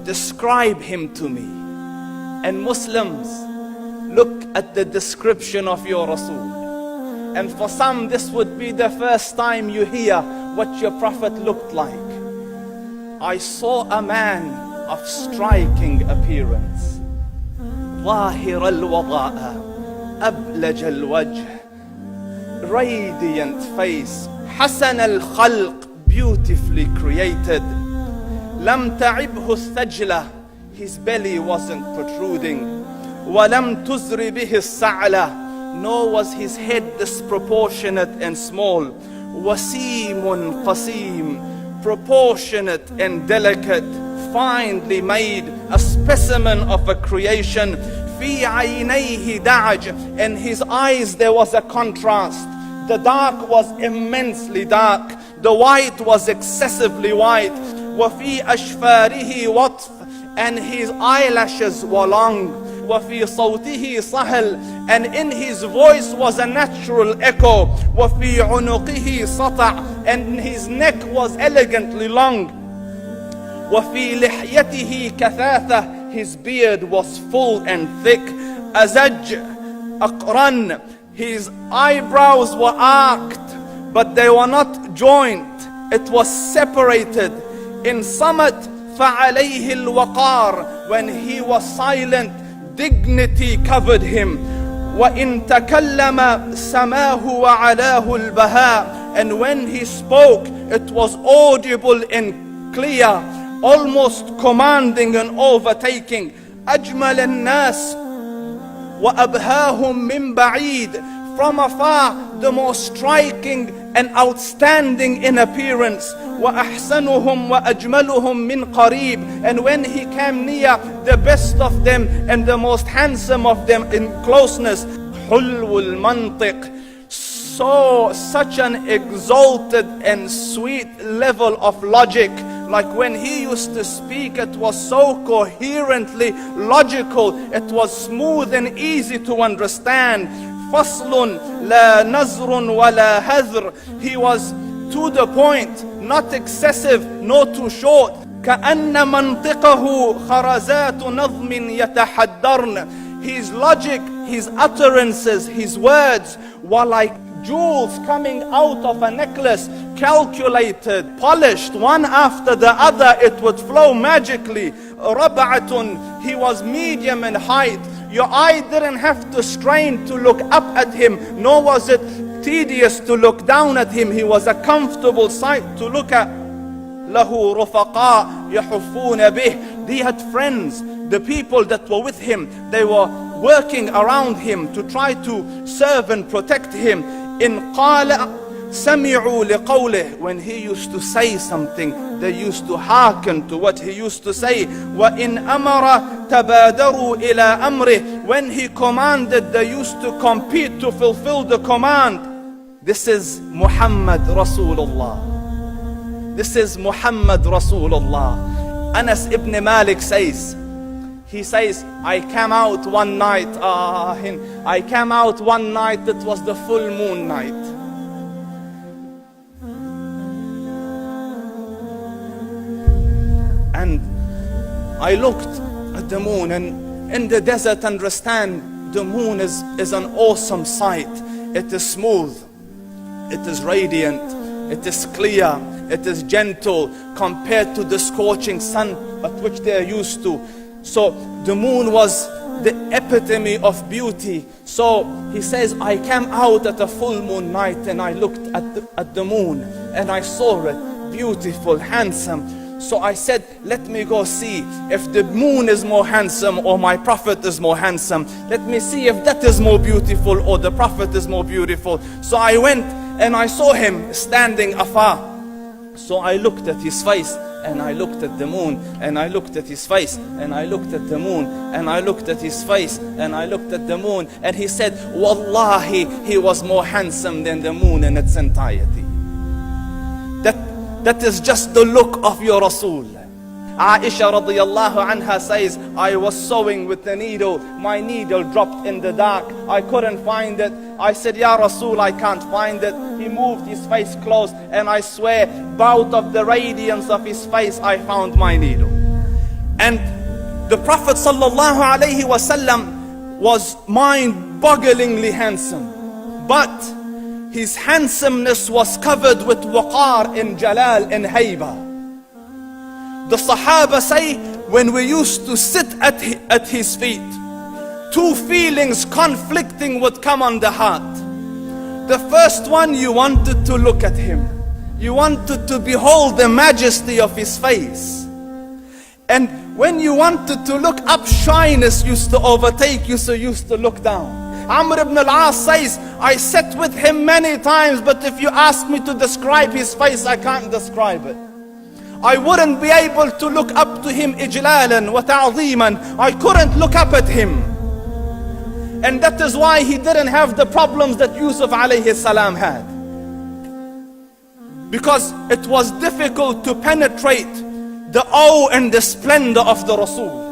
describe him to me. And Muslims, look at the description of your Rasul. And for some, this would be the first time you hear what your Prophet looked like. I saw a man of striking appearance. ظاهر الوضاء أبلج الوجه, radiant face, حسن الخلق, beautifully created. لم تعبه الثجلة, his belly wasn't protruding. ولم تزر به السعلة, nor was his head disproportionate and small. وسيم قسيم, proportionate and delicate, finely made, a specimen of a creation. في عينيه دعج, in his eyes there was a contrast. The dark was immensely dark, the white was excessively white. وفي أشفاره وطف, and his eyelashes were long. وفي صوته صهل, and in his voice was a natural echo. وفي عنقه سطع, and his neck was elegantly long. وفي لحيته كثاثة, his beard was full and thick. أزج أقرن, his eyebrows were arched, but they were not joined. It was separated. In summit فعليه الوقار, when he was silent, dignity covered him. وإن تكلم سماه وعلاه البهاء, and when he spoke, it was audible and clear, almost commanding and overtaking. أجمل الناس وأبهاهم من بعيد, from afar the most striking and outstanding in appearance. وأحسنهم وأجملهم من قريب, and when he came near, the best of them and the most handsome of them in closeness. حلو المنطق, such an exalted and sweet level of logic. Like when he used to speak, it was so coherently logical, it was smooth and easy to understand. فصل لا نزر ولا هذر, he was to the point, not excessive nor too short. كأن منطقه خرزات نظم يتحدرن, his logic, his utterances, his words were like jewels coming out of a necklace, calculated, polished, one after the other, it would flow magically. ربعة, he was medium in height. Your eye didn't have to strain to look up at him, nor was it tedious to look down at him. He was a comfortable sight to look at. له رفقاء يحفون به, he had friends, the people that were with him, they were working around him to try to serve and protect him. إن قال سمعوا لقوله, when he used to say something, they used to hearken to what he used to say. وإن أمر تبادروا إلى أمره, when he commanded, they used to compete to fulfill the command. This is Muhammad Rasulullah. This is Muhammad Rasulullah. Anas ibn Malik says, he says, I came out one night, it was the full moon night. And I looked at the moon, and in the desert, understand, the moon is an awesome sight. It is smooth, it is radiant, it is clear, it is gentle compared to the scorching sun at which they are used to. So the moon was the epitome of beauty. So he says, I came out at a full moon night, and I looked at the moon, and I saw it beautiful, handsome. So I said, let me go see if the moon is more handsome or my Prophet is more handsome. Let me see if that is more beautiful or the Prophet is more beautiful. So I went and I saw him standing afar. So I looked at his face, and I looked at the moon, and I looked at his face, and I looked at the moon, and I looked at his face, and I looked at the moon. And he said, Wallahi, he was more handsome than the moon in its entirety. That is just the look of your Rasul. Aisha radiyallahu anha says, I was sewing with the needle. My needle dropped in the dark. I couldn't find it. I said, Ya Rasul, I can't find it. He moved his face close, and I swear, out of the radiance of his face, I found my needle. And the Prophet sallallahu alaihi wasallam was mind-bogglingly handsome, but his handsomeness was covered with waqar and jalal and haiba. The Sahaba say, when we used to sit at his feet, two feelings conflicting would come on the heart. The first one, you wanted to look at him. You wanted to behold the majesty of his face. And when you wanted to look up, shyness used to overtake you, so you used to look down. Amr ibn al-As says, I sat with him many times, but if you ask me to describe his face, I can't describe it. I wouldn't be able to look up to him ijlalan wa ta'zeeman. I couldn't look up at him. And that is why he didn't have the problems that Yusuf alayhi salam had. Because it was difficult to penetrate the awe and the splendor of the Rasul.